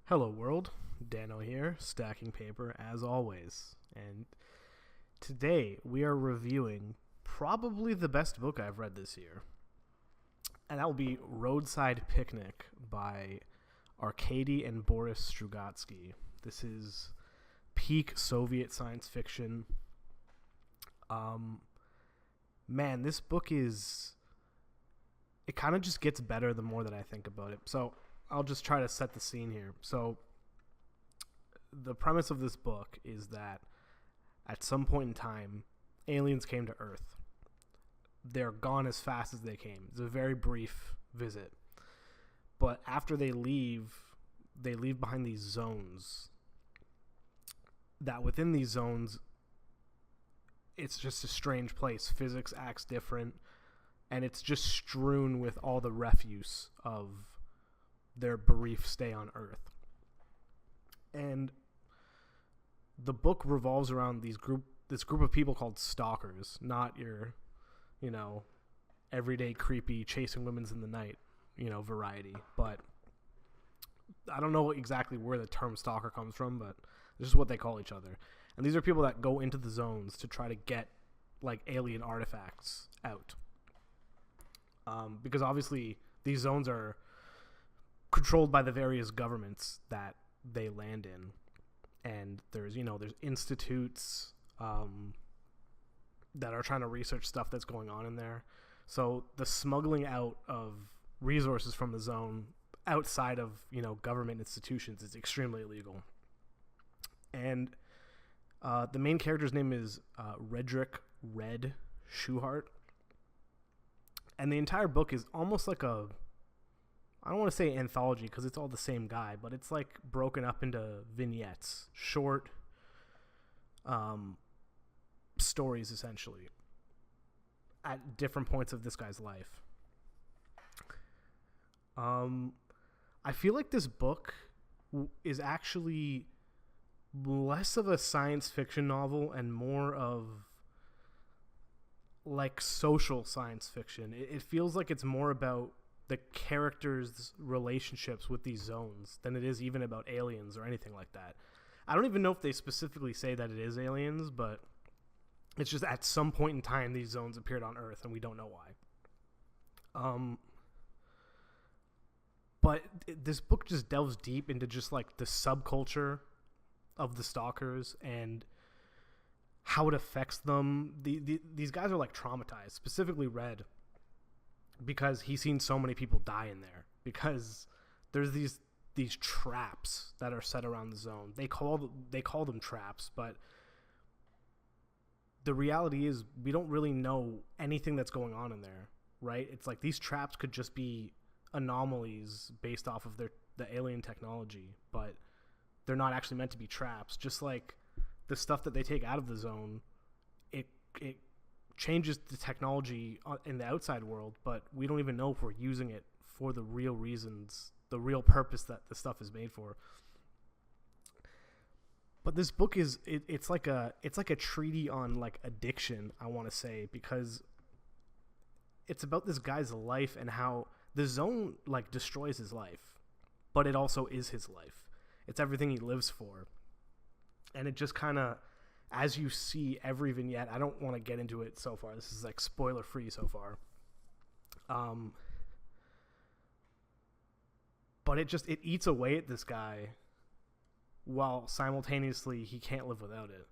Hello world, Dano here, stacking paper as always. And today we are reviewing probably the best book I've read this year. And that will be Roadside Picnic by Arkady and Boris Strugatsky. This is peak Soviet science fiction. Man, this book it kind of just gets better the more that I think about it. So I'll just try to set the scene here. So the premise of this book is that at some point in time, aliens came to Earth. They're gone as fast as they came. It's a very brief visit. But after they leave behind these zones. That within these zones, it's just a strange place. Physics acts different, and it's just strewn with all the refuse of their brief stay on Earth. And the book revolves around this group of people called stalkers, not your, everyday creepy chasing women's in the night, variety. But I don't know exactly where the term stalker comes from, but this is what they call each other. And these are people that go into the zones to try to get like alien artifacts out. Because obviously these zones are controlled by the various governments that they land in. And there's institutes that are trying to research stuff that's going on in there. So the smuggling out of resources from the zone outside of, government institutions is extremely illegal. And the main character's name is Redrick Red Schuhart. And the entire book is almost like I don't want to say anthology because it's all the same guy, but it's like broken up into vignettes, short stories essentially at different points of this guy's life. I feel like this book is actually less of a science fiction novel and more of like social science fiction. It feels like it's more about the characters' relationships with these zones than it is even about aliens or anything like that. I don't even know if they specifically say that it is aliens, but it's just at some point in time these zones appeared on Earth and we don't know why. But this book just delves deep into just like the subculture of the stalkers and how it affects them. These guys are like traumatized, specifically Red, because he's seen so many people die in there, because there's these traps that are set around the zone. They call them traps, but the reality is we don't really know anything that's going on in there, right? It's like these traps could just be anomalies based off of the alien technology, but they're not actually meant to be traps. Just like the stuff that they take out of the zone, it changes the technology in the outside world, but we don't even know if we're using it for the real reasons, the real purpose that the stuff is made for. But this book it's like a treatise on like addiction, I want to say, because it's about this guy's life and how the zone like destroys his life, but it also is his life. It's everything he lives for. And it just kind of, as you see every vignette, I don't want to get into it so far. This is like spoiler free so far. But it eats away at this guy while simultaneously he can't live without it.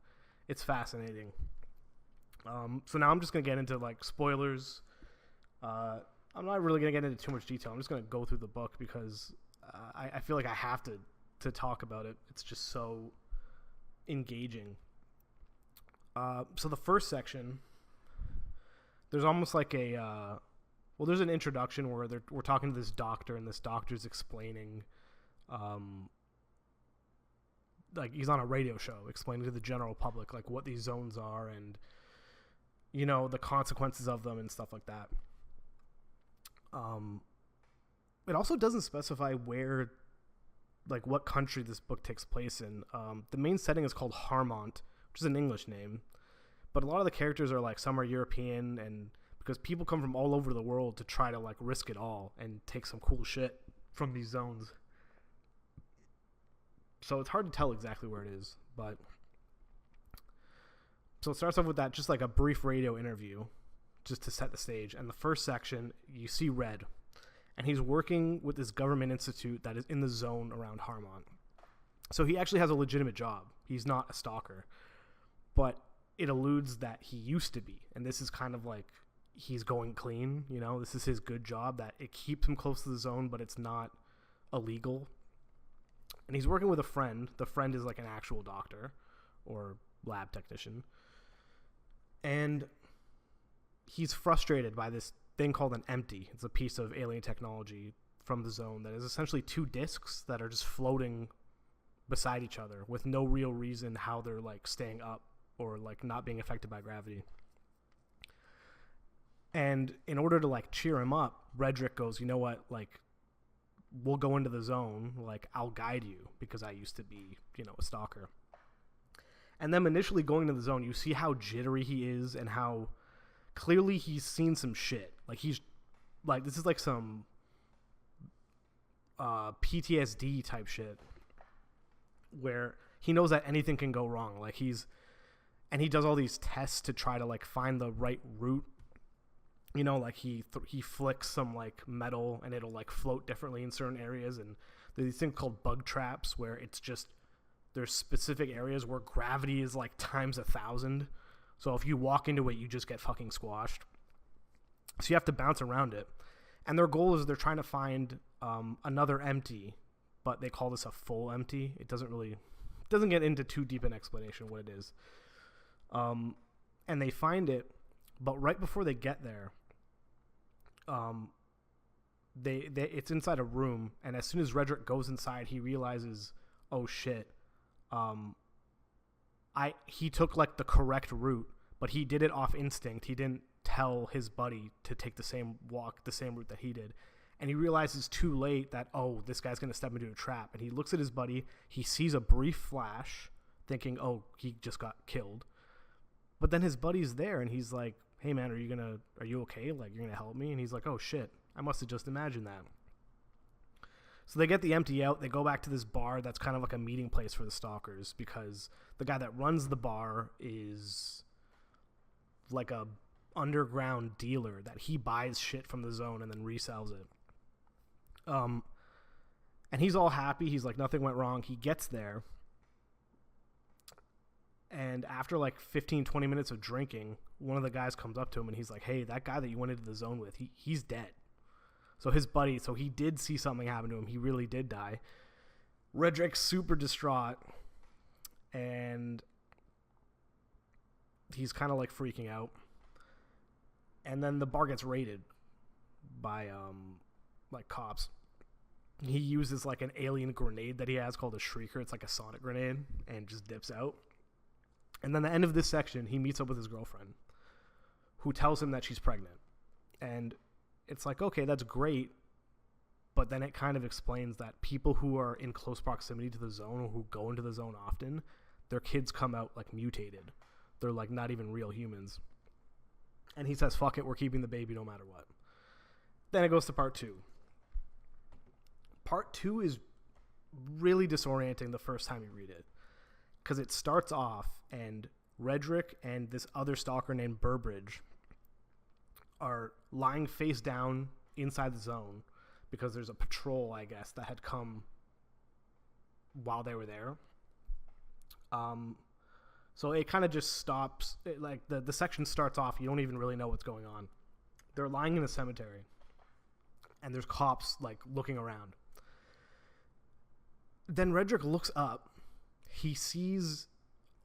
It's fascinating. So now I'm just going to get into like spoilers. I'm not really going to get into too much detail. I'm just going to go through the book because I feel like I have to talk about it. It's just so engaging. So the first section, there's almost like there's an introduction where we're talking to this doctor, and this doctor's explaining, like he's on a radio show explaining to the general public like what these zones are and the consequences of them and stuff like that. It also doesn't specify where, like what country this book takes place in. The main setting is called Harmont, which is an English name, but a lot of the characters are like, some are European, and because people come from all over the world to try to like risk it all and take some cool shit from these zones. So it's hard to tell exactly where it is, but so it starts off with that, just like a brief radio interview, just to set the stage. And the first section, you see Red, and he's working with this government institute that is in the zone around Harmont. So he actually has a legitimate job. He's not a stalker, but it alludes that he used to be, and this is kind of like he's going clean. You know, this is his good job, that it keeps him close to the zone, but it's not illegal. And he's working with a friend. The friend is like an actual doctor or lab technician. And he's frustrated by this thing called an empty. It's a piece of alien technology from the zone that is essentially two discs that are just floating beside each other with no real reason how they're like staying up or like not being affected by gravity. And in order to like cheer him up, Redrick goes, you know what, like, we'll go into the zone, like, I'll guide you because I used to be, you know, a stalker. And then initially going to the zone, you see how jittery he is and how clearly he's seen some shit. Like, he's like, this is like some PTSD type shit where he knows that anything can go wrong. Like, he does all these tests to try to like find the right route. You know, like he flicks some like metal and it'll like float differently in certain areas. And there's these things called bug traps where it's just, there's specific areas where gravity is like times 1,000. So if you walk into it, you just get fucking squashed. So you have to bounce around it. And their goal is they're trying to find another empty, but they call this a full empty. It doesn't get into too deep an explanation what it is. And they find it, but right before they get there, it's inside a room, and as soon as Redrick goes inside, he realizes, oh shit, he took like the correct route, but he did it off instinct. He didn't tell his buddy to take the same route that he did. And he realizes too late that, oh, this guy's going to step into a trap. And he looks at his buddy. He sees a brief flash, thinking, oh, he just got killed. But then his buddy's there, and he's like, hey, man, are you okay? Like, you're going to help me? And he's like, oh, shit, I must have just imagined that. So they get the empty out. They go back to this bar that's kind of like a meeting place for the stalkers, because the guy that runs the bar is like a underground dealer that he buys shit from the zone and then resells it. And he's all happy. He's like, nothing went wrong. He gets there. And after like 15, 20 minutes of drinking, one of the guys comes up to him and he's like, hey, that guy that you went into the zone with, he's dead. So his buddy, he did see something happen to him. He really did die. Redrick's super distraught. And he's kind of like freaking out. And then the bar gets raided by like cops. He uses like an alien grenade that he has called a Shrieker. It's like a sonic grenade, and just dips out. And then the end of this section, he meets up with his girlfriend, who tells him that she's pregnant. And it's like, okay, that's great. But then it kind of explains that people who are in close proximity to the zone, or who go into the zone often, their kids come out like mutated. They're like not even real humans. And he says, fuck it, we're keeping the baby no matter what. Then it goes to part 2. Part 2 is really disorienting the first time you read it, because it starts off and Redrick and this other stalker named Burbridge are lying face down inside the zone because there's a patrol, I guess, that had come while they were there. So it kind of just stops. Like the section starts off, you don't even really know what's going on. They're lying in a cemetery, and there's cops like looking around. Then Redrick looks up. He sees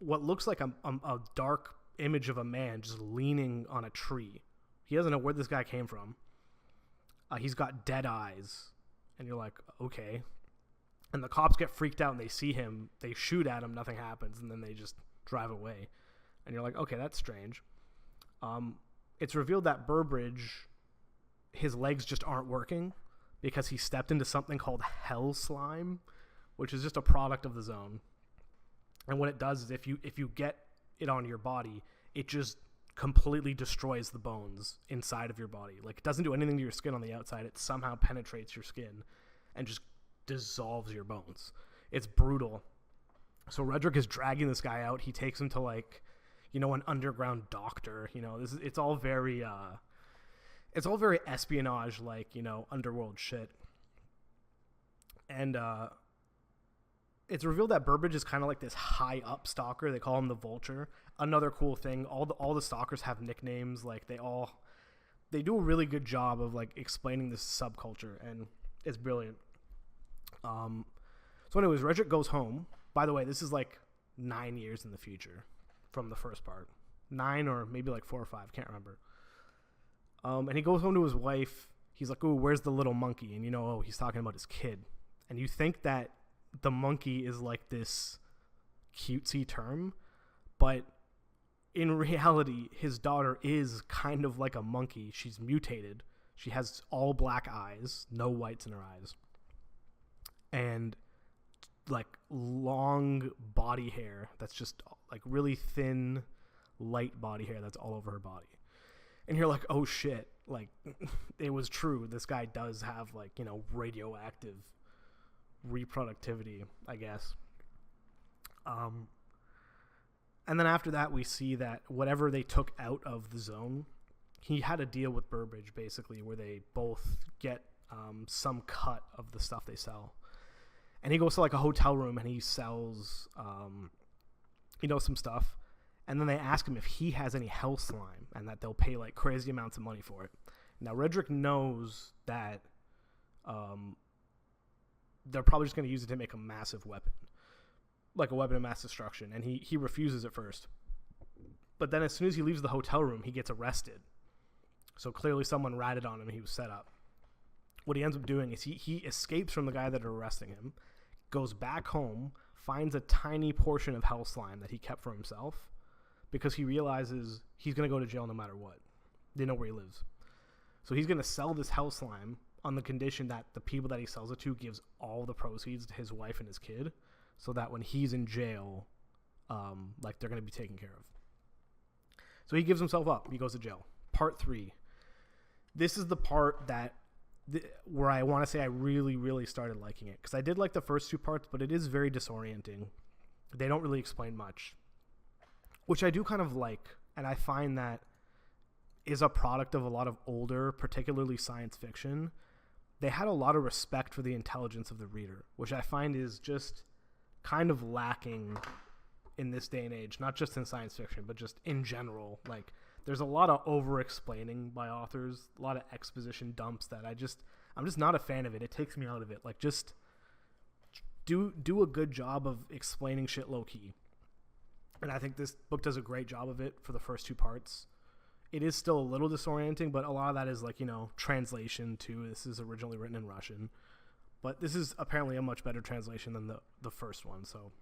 what looks like a dark image of a man just leaning on a tree. He doesn't know where this guy came from. He's got dead eyes, and you're like, okay. And the cops get freaked out, and they see him. They shoot at him. Nothing happens, and then they just drive away. And you're like, okay, that's strange. It's revealed that Burbridge, his legs just aren't working because he stepped into something called hell slime, which is just a product of the zone. And what it does is if you get it on your body, it just completely destroys the bones inside of your body. Like, it doesn't do anything to your skin on the outside. It somehow penetrates your skin and just dissolves your bones. It's brutal. So Redrick is dragging this guy out. He takes him to like, you know, an underground doctor. You know, it's all very espionage, like, you know, underworld shit. And it's revealed that Burbage is kind of like this high up stalker. They call him the Vulture. Another cool thing, all the stalkers have nicknames. Like they do a really good job of like explaining this subculture, and it's brilliant. So anyways, Redrick goes home. By the way, this is like 9 years in the future from the first part. 9 or maybe like 4 or 5, can't remember. And he goes home to his wife. He's like, "Ooh, where's the little monkey?" And you know, oh, he's talking about his kid. And you think that the monkey is like this cutesy term, but in reality, his daughter is kind of like a monkey. She's mutated. She has all black eyes, no whites in her eyes, and like long body hair that's just like really thin, light body hair that's all over her body. And you're like, oh shit, like it was true. This guy does have like, you know, radioactive reproductivity, I guess. And then after that, we see that whatever they took out of the zone, he had a deal with Burbage basically where they both get some cut of the stuff they sell. And he goes to like a hotel room and he sells, you know, some stuff. And then they ask him if he has any hell slime and that they'll pay like crazy amounts of money for it. Now, Redrick knows that they're probably just going to use it to make a massive weapon, like a weapon of mass destruction. And he refuses at first. But then as soon as he leaves the hotel room, he gets arrested. So clearly someone ratted on him and he was set up. What he ends up doing is he escapes from the guy that are arresting him, goes back home, finds a tiny portion of hell slime that he kept for himself because he realizes he's going to go to jail no matter what. They know where he lives. So he's going to sell this hell slime on the condition that the people that he sells it to gives all the proceeds to his wife and his kid so that when he's in jail, like they're going to be taken care of. So he gives himself up. He goes to jail. Part 3. This is the part that where I want to say I really, really started liking it. Because I did like the first 2 parts, but it is very disorienting. They don't really explain much. Which I do kind of like. And I find that is a product of a lot of older, particularly science fiction. They had a lot of respect for the intelligence of the reader, which I find is just kind of lacking in this day and age. Not just in science fiction, but just in general. Like, there's a lot of over-explaining by authors, a lot of exposition dumps that I'm just not a fan of it. It takes me out of it. Like, just do a good job of explaining shit low-key. And I think this book does a great job of it for the first 2 parts. It is still a little disorienting, but a lot of that is like, you know, translation too. This is originally written in Russian. But this is apparently a much better translation than the first one, so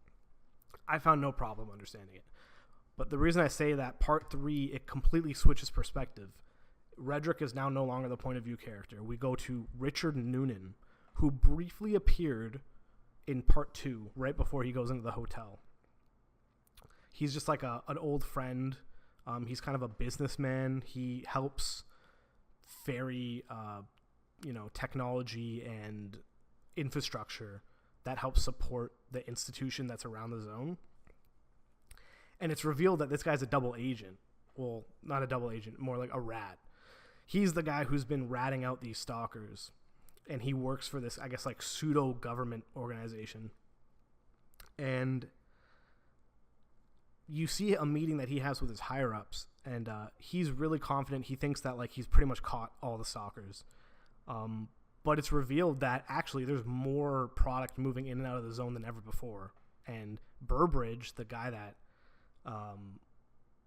I found no problem understanding it. But the reason I say that, part 3, it completely switches perspective. Redrick is now no longer the point of view character. We go to Richard Noonan, who briefly appeared in part 2, right before he goes into the hotel. He's just like an old friend. He's kind of a businessman. He helps ferry, you know, technology and infrastructure that helps support the institution that's around the zone. And it's revealed that this guy's a double agent. Well, not a double agent, more like a rat. He's the guy who's been ratting out these stalkers. And he works for this, I guess, like pseudo-government organization. And you see a meeting that he has with his higher-ups. And he's really confident. He thinks that like he's pretty much caught all the stalkers. But it's revealed that actually there's more product moving in and out of the zone than ever before. And Burbridge, the guy that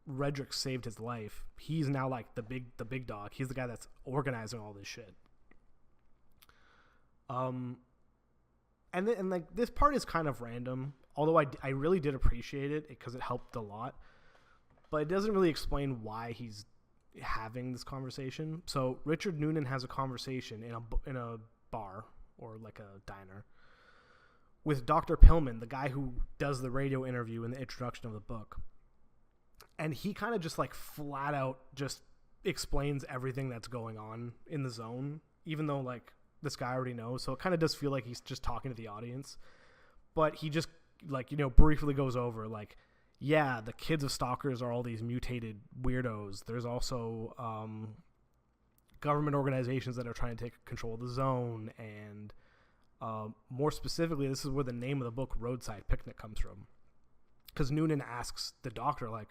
Redrick saved his life, he's now like the big dog. He's the guy that's organizing all this shit. And like this part is kind of random, although I really did appreciate it because it helped a lot. But it doesn't really explain why he's having this conversation. So Richard Noonan has a conversation in a bar or like a diner with Dr. Pillman, the guy who does the radio interview in the introduction of the book. And he kind of just like flat out just explains everything that's going on in the zone, even though like this guy already knows. So it kind of does feel like he's just talking to the audience. But he just, like, briefly goes over, like, yeah, the kids of stalkers are all these mutated weirdos. There's also government organizations that are trying to take control of the zone. And more specifically, this is where the name of the book, Roadside Picnic, comes from. Because Noonan asks the doctor, like,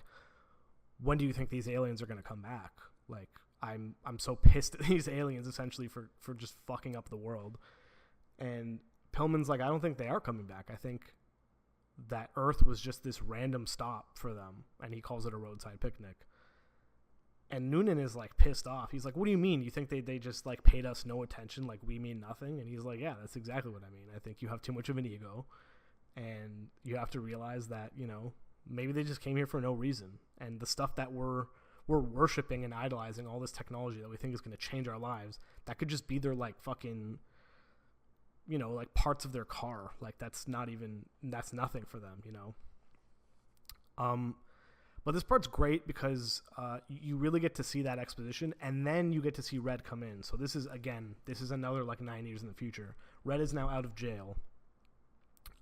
when do you think these aliens are going to come back? Like, I'm so pissed at these aliens, essentially, for just fucking up the world. And Pillman's like, I don't think they are coming back. I think that Earth was just this random stop for them, and he calls it a roadside picnic. And Noonan is, like, pissed off. He's like, what do you mean? You think they just, like, paid us no attention, like we mean nothing? And he's like, yeah, that's exactly what I mean. I think you have too much of an ego, and you have to realize that, maybe they just came here for no reason. And the stuff that we're worshiping and idolizing, all this technology that we think is going to change our lives, that could just be their, like, fucking, like, parts of their car. Like, that's nothing for them, But this part's great because you really get to see that exposition, and then you get to see Red come in. So this is another, like, 9 years in the future. Red is now out of jail.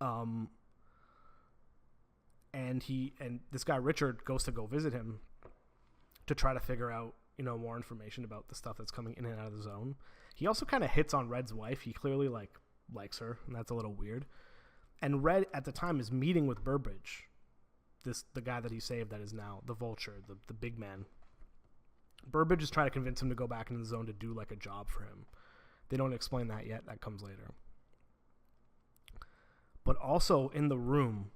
And this guy Richard goes to go visit him to try to figure out, more information about the stuff that's coming in and out of the zone. He also kind of hits on Red's wife. He clearly, like, likes her, and that's a little weird. And Red at the time is meeting with Burbage, the guy that he saved that is now the Vulture, the big man. Burbage is trying to convince him to go back into the zone to do, like, a job for him. They don't explain that yet. That comes later. But also in the room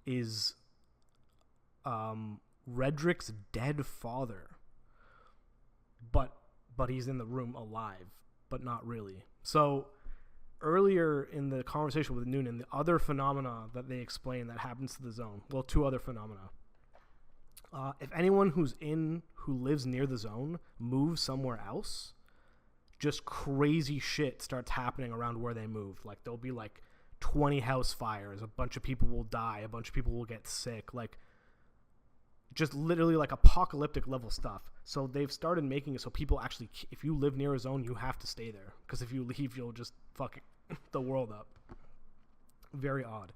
is Redrick's dead father. But he's in the room alive, but not really. So earlier in the conversation with Noonan, the other phenomena that they explain that happens to the zone, well, two other phenomena. If anyone who lives near the zone moves somewhere else, just crazy shit starts happening around where they moved. Like, there'll be, like, 20 house fires, a bunch of people will die, a bunch of people will get sick, like, just literally, like, apocalyptic level stuff. So they've started making it so people actually, if you live near a zone, you have to stay there, because if you leave, you'll just fuck the world up. Very odd.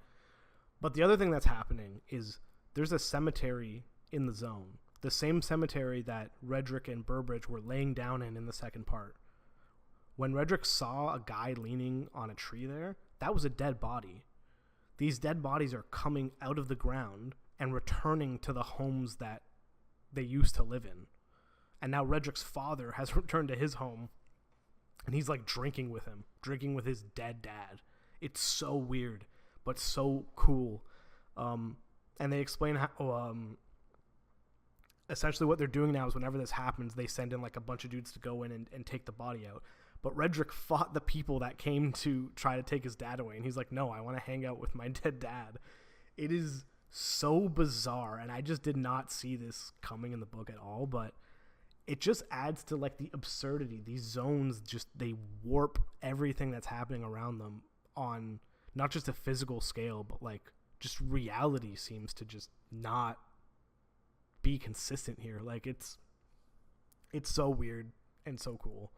But the other thing that's happening is there's a cemetery in the zone, the same cemetery that Redrick and Burbage were laying down in the second part. When Redrick saw a guy leaning on a tree there, that was a dead body. These dead bodies are coming out of the ground and returning to the homes that they used to live in. And now Redrick's father has returned to his home, and he's, like, drinking with his dead dad. It's so weird, but so cool. And they explain how, essentially what they're doing now is whenever this happens, they send in, like, a bunch of dudes to go in and take the body out. But Redrick fought the people that came to try to take his dad away. And he's like, no, I want to hang out with my dead dad. It is so bizarre. And I just did not see this coming in the book at all. But it just adds to, like, the absurdity. These zones they warp everything that's happening around them on not just a physical scale, but, like, just reality seems to just not be consistent here. Like, it's so weird and so cool.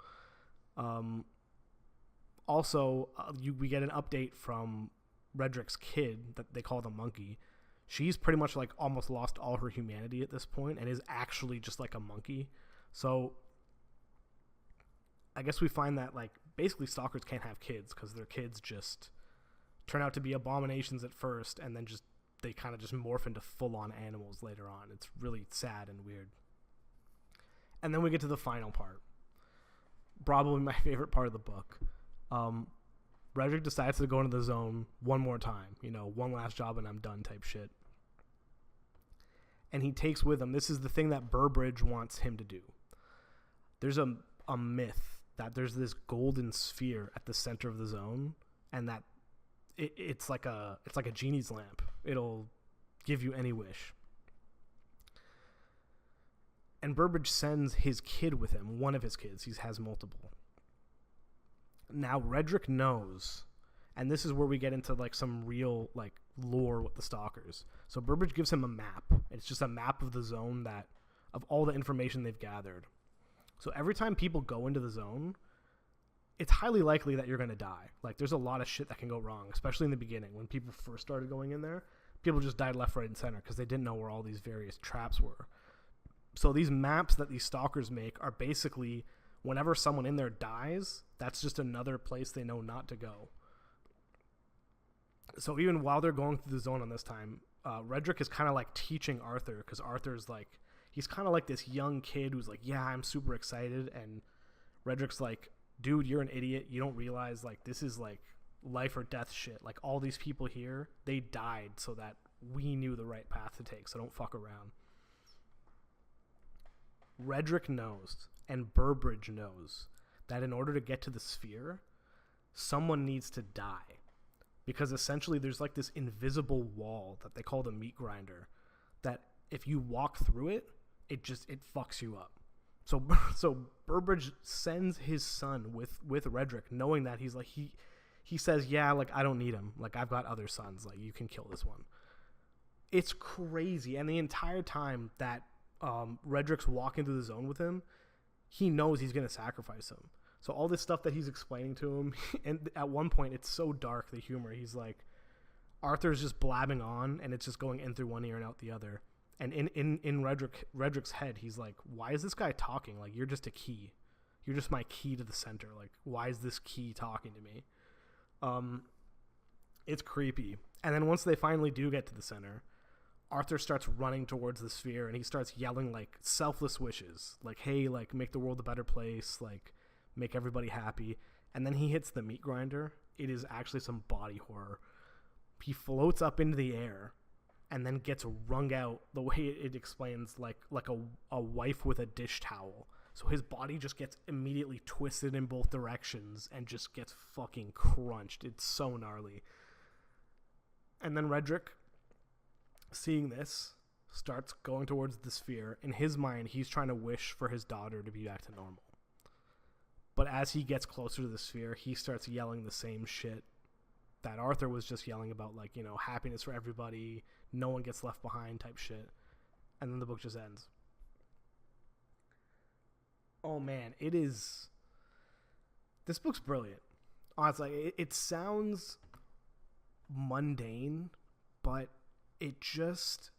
We get an update from Redrick's kid that they call the monkey. She's pretty much, like, almost lost all her humanity at this point and is actually just like a monkey. So I guess we find that, like, basically stalkers can't have kids because their kids just turn out to be abominations at first, and then they kind of just morph into full-on animals later on. It's really sad and weird. And then we get to the final part. Probably my favorite part of the book. Redrick decides to go into the zone one more time. One last job and I'm done type shit. And he takes with him, this is the thing that Burbage wants him to do. There's a myth that there's this golden sphere at the center of the zone, and that it's like a genie's lamp. It'll give you any wish. And Burbage sends his kid with him, one of his kids. He has multiple. Now, Redrick knows, and this is where we get into, like, some real, like, lore with the stalkers. So Burbage gives him a map. It's just a map of the zone of all the information they've gathered. So every time people go into the zone, it's highly likely that you're going to die. Like, there's a lot of shit that can go wrong, especially in the beginning when people first started going in there. People just died left, right, and center because they didn't know where all these various traps were. So these maps that these stalkers make are basically, whenever someone in there dies, that's just another place they know not to go. So even while they're going through the zone on this time, Redrick is kind of like teaching Arthur, because Arthur's like, he's kind of like this young kid who's like, yeah, I'm super excited. And Redrick's like, dude, you're an idiot. You don't realize, like, this is like life or death shit. Like, all these people here, they died so that we knew the right path to take. So don't fuck around. Redrick knows, and Burbridge knows, that in order to get to the sphere, someone needs to die. Because essentially there's like this invisible wall that they call the meat grinder, that if you walk through it, it fucks you up. So Burbridge sends his son with Redrick, knowing that he's like, he says, yeah, like, I don't need him. Like, I've got other sons. Like, you can kill this one. It's crazy. And the entire time that Redrick's walking through the zone with him, he knows he's going to sacrifice him. So all this stuff that he's explaining to him, and at one point, it's so dark, the humor. He's like, Arthur's just blabbing on, and it's just going in through one ear and out the other. And in Redrick's head, he's like, why is this guy talking? Like, you're just a key. You're just my key to the center. Like, why is this key talking to me? It's creepy. And then once they finally do get to the center, Arthur starts running towards the sphere, and he starts yelling, like, selfless wishes. Like, hey, like, make the world a better place. Like, make everybody happy. And then he hits the meat grinder. It is actually some body horror. He floats up into the air and then gets wrung out the way it explains, like a wife with a dish towel. So his body just gets immediately twisted in both directions and just gets fucking crunched. It's so gnarly. And then Redrick, seeing this, starts going towards the sphere. In his mind, he's trying to wish for his daughter to be back to normal. But as he gets closer to the sphere, he starts yelling the same shit that Arthur was just yelling about, like, you know, happiness for everybody, no one gets left behind type shit. And then the book just ends. Oh man, this book's brilliant. Honestly, it sounds mundane, but it just,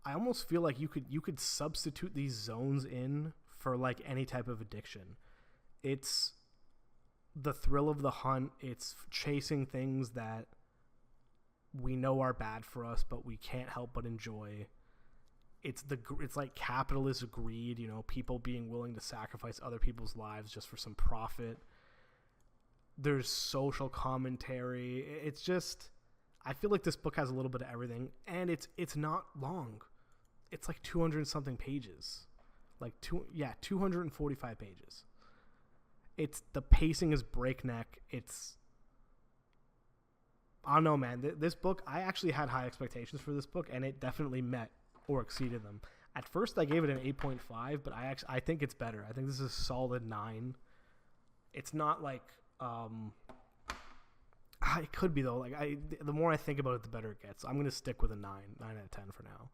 I almost feel like you could substitute these zones in for like any type of addiction. It's the thrill of the hunt. It's chasing things that we know are bad for us, but we can't help but enjoy. It's like capitalist greed, you know, people being willing to sacrifice other people's lives just for some profit. There's social commentary. It's just, I feel like this book has a little bit of everything, and it's not long. It's like 200 something pages. 245 pages. The pacing is breakneck. I don't know, man. This book, I actually had high expectations for this book, and it definitely met or exceeded them. At first, I gave it an 8.5, but I think it's better. I think this is a solid 9. It's not like, it could be though. Like, the more I think about it, the better it gets. I'm gonna stick with a 9 out of 10 for now.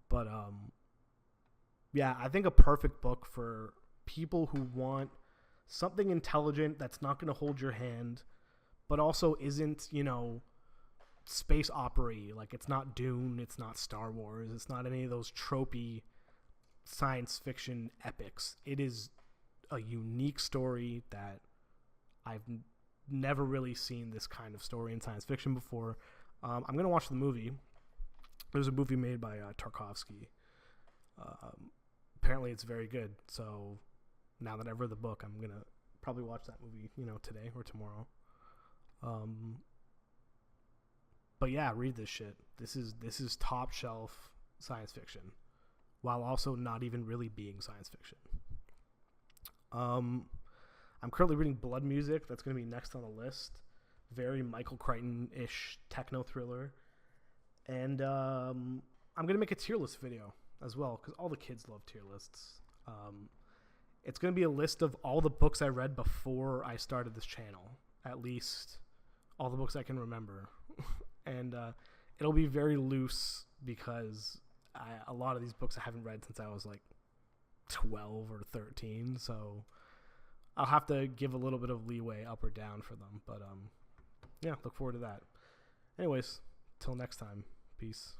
But yeah, I think a perfect book for people who want something intelligent that's not going to hold your hand, but also isn't, you know, space opera-y. Like, it's not Dune, it's not Star Wars, it's not any of those tropey science fiction epics. It is a unique story that I've never really seen this kind of story in science fiction before. I'm going to watch the movie. There's a movie made by Tarkovsky. Apparently it's very good, so now that I've read the book, I'm going to probably watch that movie, you know, today or tomorrow. But yeah, read this shit. This is top shelf science fiction, while also not even really being science fiction. I'm currently reading Blood Music. That's going to be next on the list. Very Michael Crichton-ish techno thriller. And I'm going to make a tier list video as well, because all the kids love tier lists. It's going to be a list of all the books I read before I started this channel. At least all the books I can remember. And it'll be very loose because a lot of these books I haven't read since I was like 12 or 13. So I'll have to give a little bit of leeway up or down for them. But yeah, look forward to that. Anyways, till next time. Peace.